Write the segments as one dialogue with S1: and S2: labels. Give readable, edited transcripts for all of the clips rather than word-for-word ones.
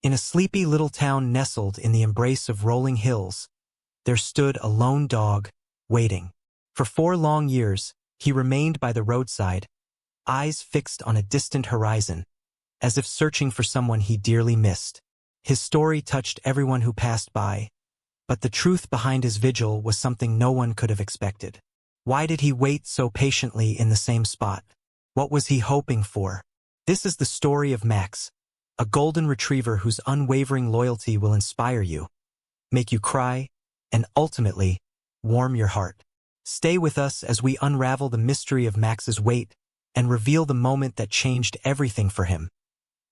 S1: In a sleepy little town nestled in the embrace of rolling hills, there stood a lone dog, waiting. For 4 long years, he remained by the roadside, eyes fixed on a distant horizon, as if searching for someone he dearly missed. His story touched everyone who passed by, but the truth behind his vigil was something no one could have expected. Why did he wait so patiently in the same spot? What was he hoping for? This is the story of Max, a golden retriever whose unwavering loyalty will inspire you, make you cry, and ultimately, warm your heart. Stay with us as we unravel the mystery of Max's wait and reveal the moment that changed everything for him,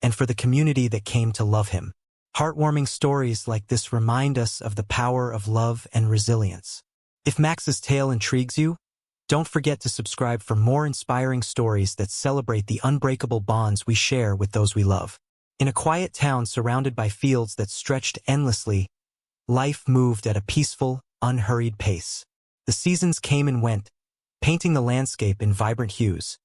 S1: and for the community that came to love him. Heartwarming stories like this remind us of the power of love and resilience. If Max's tale intrigues you, don't forget to subscribe for more inspiring stories that celebrate the unbreakable bonds we share with those we love. In a quiet town surrounded by fields that stretched endlessly, life moved at a peaceful, unhurried pace. The seasons came and went, painting the landscape in vibrant hues.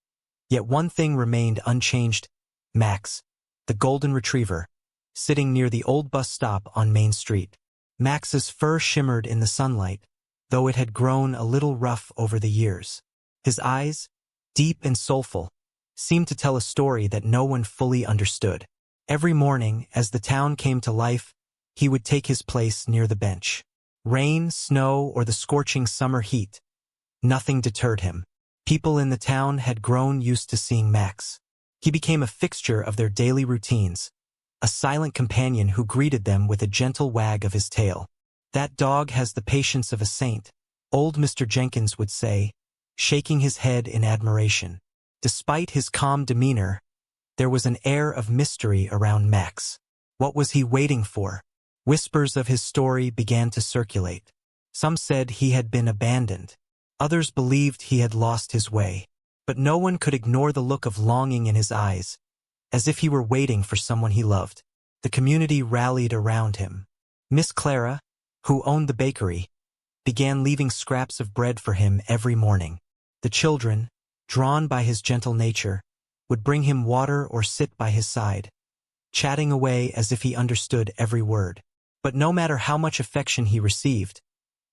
S1: Yet one thing remained unchanged: Max, the golden retriever, sitting near the old bus stop on Main Street. Max's fur shimmered in the sunlight, though it had grown a little rough over the years. His eyes, deep and soulful, seemed to tell a story that no one fully understood. Every morning, as the town came to life, he would take his place near the bench. Rain, snow, or the scorching summer heat, nothing deterred him. People in the town had grown used to seeing Max. He became a fixture of their daily routines, a silent companion who greeted them with a gentle wag of his tail. "That dog has the patience of a saint," old Mr. Jenkins would say, shaking his head in admiration. Despite his calm demeanor, there was an air of mystery around Max. What was he waiting for? Whispers of his story began to circulate. Some said he had been abandoned. Others believed he had lost his way. But no one could ignore the look of longing in his eyes, as if he were waiting for someone he loved. The community rallied around him. Miss Clara, who owned the bakery, began leaving scraps of bread for him every morning. The children, drawn by his gentle nature, would bring him water or sit by his side, chatting away as if he understood every word. But no matter how much affection he received,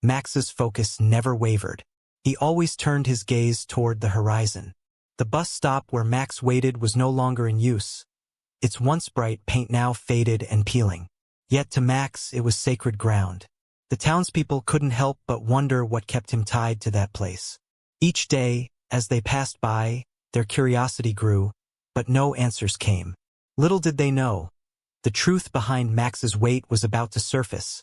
S1: Max's focus never wavered. He always turned his gaze toward the horizon. The bus stop where Max waited was no longer in use, its once bright paint now faded and peeling. Yet to Max it was sacred ground. The townspeople couldn't help but wonder what kept him tied to that place. Each day, as they passed by, their curiosity grew, but no answers came. Little did they know, the truth behind Max's wait was about to surface,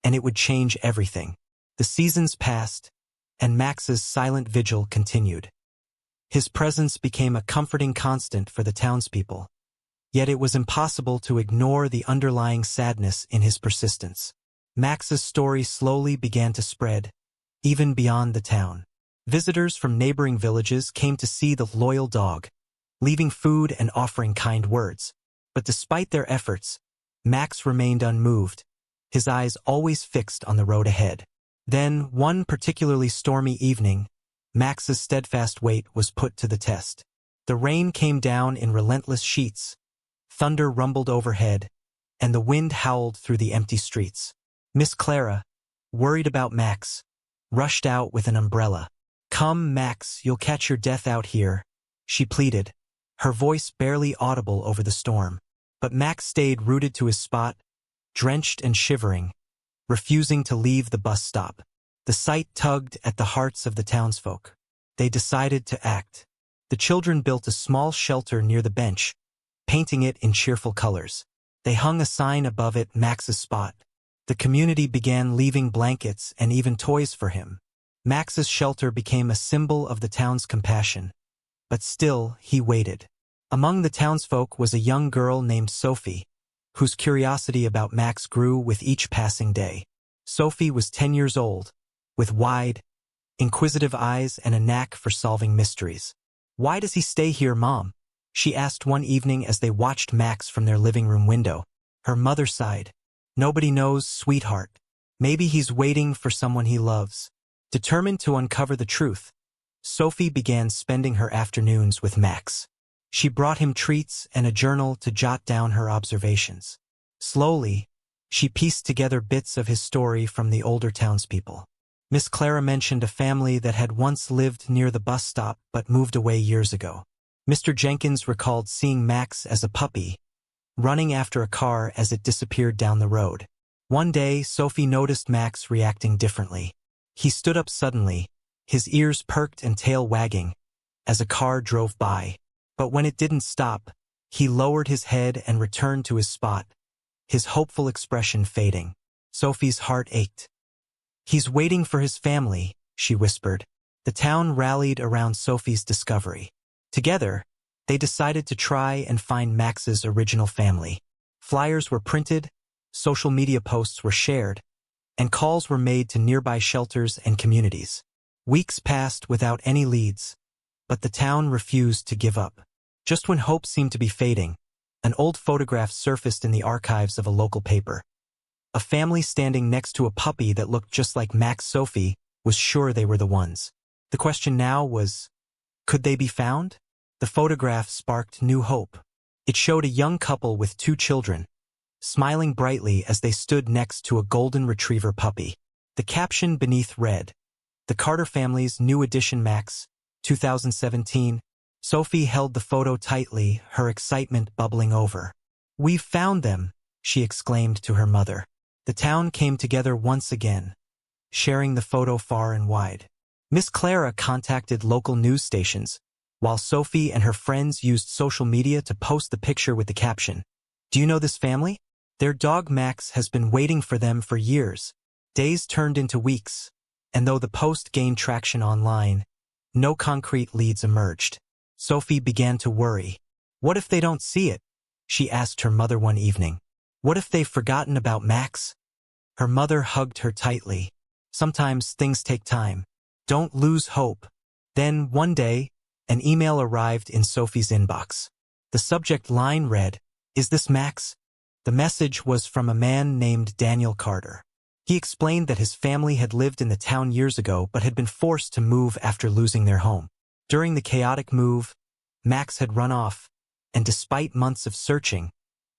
S1: and it would change everything. The seasons passed, and Max's silent vigil continued. His presence became a comforting constant for the townspeople, yet it was impossible to ignore the underlying sadness in his persistence. Max's story slowly began to spread, even beyond the town. Visitors from neighboring villages came to see the loyal dog, leaving food and offering kind words. But despite their efforts, Max remained unmoved, his eyes always fixed on the road ahead. Then, one particularly stormy evening, Max's steadfast wait was put to the test. The rain came down in relentless sheets, thunder rumbled overhead, and the wind howled through the empty streets. Miss Clara, worried about Max, rushed out with an umbrella. "Come, Max, you'll catch your death out here," she pleaded, her voice barely audible over the storm. But Max stayed rooted to his spot, drenched and shivering, refusing to leave the bus stop. The sight tugged at the hearts of the townsfolk. They decided to act. The children built a small shelter near the bench, painting it in cheerful colors. They hung a sign above it, "Max's spot." The community began leaving blankets and even toys for him. Max's shelter became a symbol of the town's compassion. But still, he waited. Among the townsfolk was a young girl named Sophie, whose curiosity about Max grew with each passing day. Sophie was 10 years old, with wide, inquisitive eyes and a knack for solving mysteries. "Why does he stay here, Mom?" she asked one evening as they watched Max from their living room window. Her mother sighed. "Nobody knows, sweetheart. Maybe he's waiting for someone he loves." Determined to uncover the truth, Sophie began spending her afternoons with Max. She brought him treats and a journal to jot down her observations. Slowly, she pieced together bits of his story from the older townspeople. Miss Clara mentioned a family that had once lived near the bus stop but moved away years ago. Mr. Jenkins recalled seeing Max as a puppy, running after a car as it disappeared down the road. One day, Sophie noticed Max reacting differently. He stood up suddenly, his ears perked and tail wagging, as a car drove by. But when it didn't stop, he lowered his head and returned to his spot, his hopeful expression fading. Sophie's heart ached. "He's waiting for his family," she whispered. The town rallied around Sophie's discovery. Together, they decided to try and find Max's original family. Flyers were printed, social media posts were shared, and calls were made to nearby shelters and communities. Weeks passed without any leads, but the town refused to give up. Just when hope seemed to be fading, an old photograph surfaced in the archives of a local paper. A family standing next to a puppy that looked just like Max. Sophie was sure they were the ones. The question now was, could they be found? The photograph sparked new hope. It showed a young couple with 2 children, smiling brightly as they stood next to a golden retriever puppy. The caption beneath read, "The Carter family's new addition, Max, 2017. Sophie held the photo tightly, her excitement bubbling over. "We've found them," she exclaimed to her mother. The town came together once again, sharing the photo far and wide. Miss Clara contacted local news stations, while Sophie and her friends used social media to post the picture with the caption, "Do you know this family? Their dog Max has been waiting for them for years." Days turned into weeks, and though the post gained traction online, no concrete leads emerged. Sophie began to worry. What if they don't see it? She asked her mother one evening. What if they've forgotten about Max? Her mother hugged her tightly. Sometimes things take time. Don't lose hope. Then, one day, an email arrived in Sophie's inbox. The subject line read, "Is this Max?" The message was from a man named Daniel Carter. He explained that his family had lived in the town years ago but had been forced to move after losing their home. During the chaotic move, Max had run off, and despite months of searching,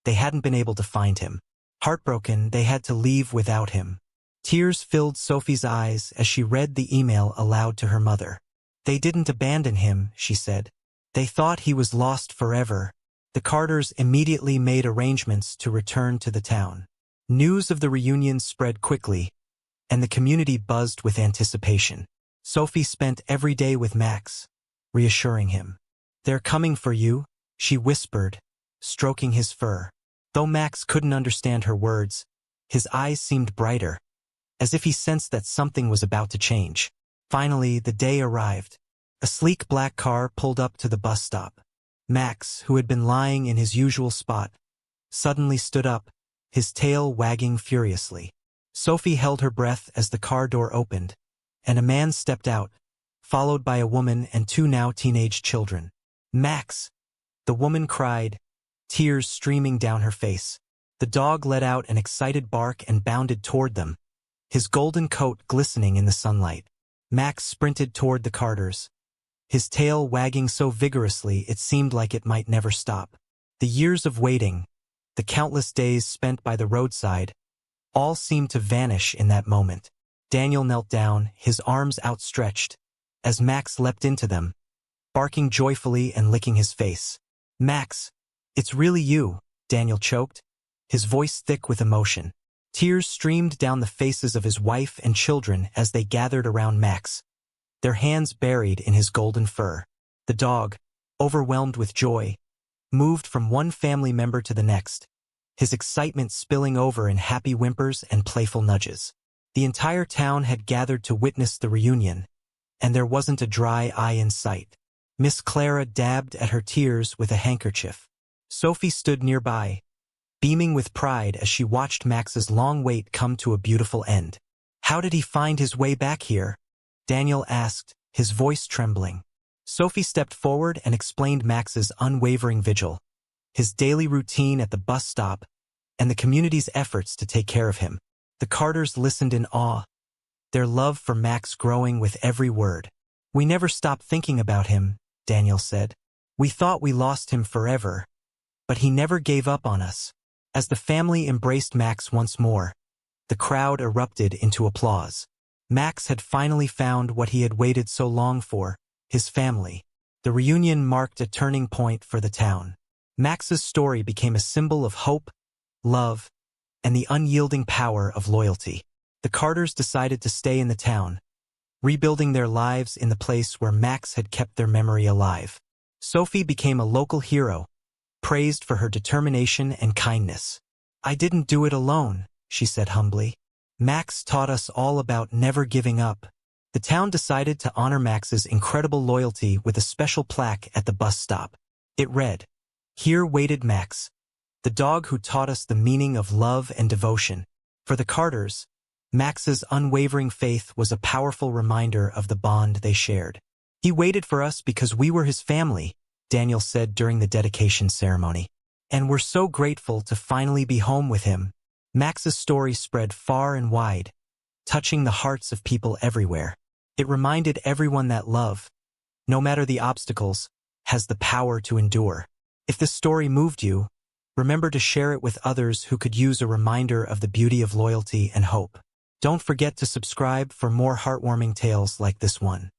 S1: they hadn't been able to find him. Heartbroken, they had to leave without him. Tears filled Sophie's eyes as she read the email aloud to her mother. "They didn't abandon him," she said. "They thought he was lost forever." The Carters immediately made arrangements to return to the town. News of the reunion spread quickly, and the community buzzed with anticipation. Sophie spent every day with Max, reassuring him. "They're coming for you," she whispered, stroking his fur. Though Max couldn't understand her words, his eyes seemed brighter, as if he sensed that something was about to change. Finally, the day arrived. A sleek black car pulled up to the bus stop. Max, who had been lying in his usual spot, suddenly stood up, his tail wagging furiously. Sophie held her breath as the car door opened, and a man stepped out, followed by a woman and 2 now teenage children. "Max!" the woman cried, tears streaming down her face. The dog let out an excited bark and bounded toward them, his golden coat glistening in the sunlight. Max sprinted toward the Carters, his tail wagging so vigorously it seemed like it might never stop. The years of waiting, the countless days spent by the roadside, all seemed to vanish in that moment. Daniel knelt down, his arms outstretched, as Max leapt into them, barking joyfully and licking his face. "Max, it's really you," Daniel choked, his voice thick with emotion. Tears streamed down the faces of his wife and children as they gathered around Max, their hands buried in his golden fur. The dog, overwhelmed with joy, moved from one family member to the next, his excitement spilling over in happy whimpers and playful nudges. The entire town had gathered to witness the reunion, and there wasn't a dry eye in sight. Miss Clara dabbed at her tears with a handkerchief. Sophie stood nearby, beaming with pride as she watched Max's long wait come to a beautiful end. "How did he find his way back here?" Daniel asked, his voice trembling. Sophie stepped forward and explained Max's unwavering vigil, his daily routine at the bus stop, and the community's efforts to take care of him. The Carters listened in awe, their love for Max growing with every word. "We never stopped thinking about him," Daniel said. "We thought we lost him forever, but he never gave up on us." As the family embraced Max once more, the crowd erupted into applause. Max had finally found what he had waited so long for, his family. The reunion marked a turning point for the town. Max's story became a symbol of hope, love, and the unyielding power of loyalty. The Carters decided to stay in the town, rebuilding their lives in the place where Max had kept their memory alive. Sophie became a local hero, praised for her determination and kindness. "I didn't do it alone," she said humbly. "Max taught us all about never giving up." The town decided to honor Max's incredible loyalty with a special plaque at the bus stop. It read, "Here waited Max, the dog who taught us the meaning of love and devotion." For the Carters, Max's unwavering faith was a powerful reminder of the bond they shared. "He waited for us because we were his family," Daniel said during the dedication ceremony. "And we're so grateful to finally be home with him." Max's story spread far and wide, touching the hearts of people everywhere. It reminded everyone that love, no matter the obstacles, has the power to endure. If this story moved you, remember to share it with others who could use a reminder of the beauty of loyalty and hope. Don't forget to subscribe for more heartwarming tales like this one.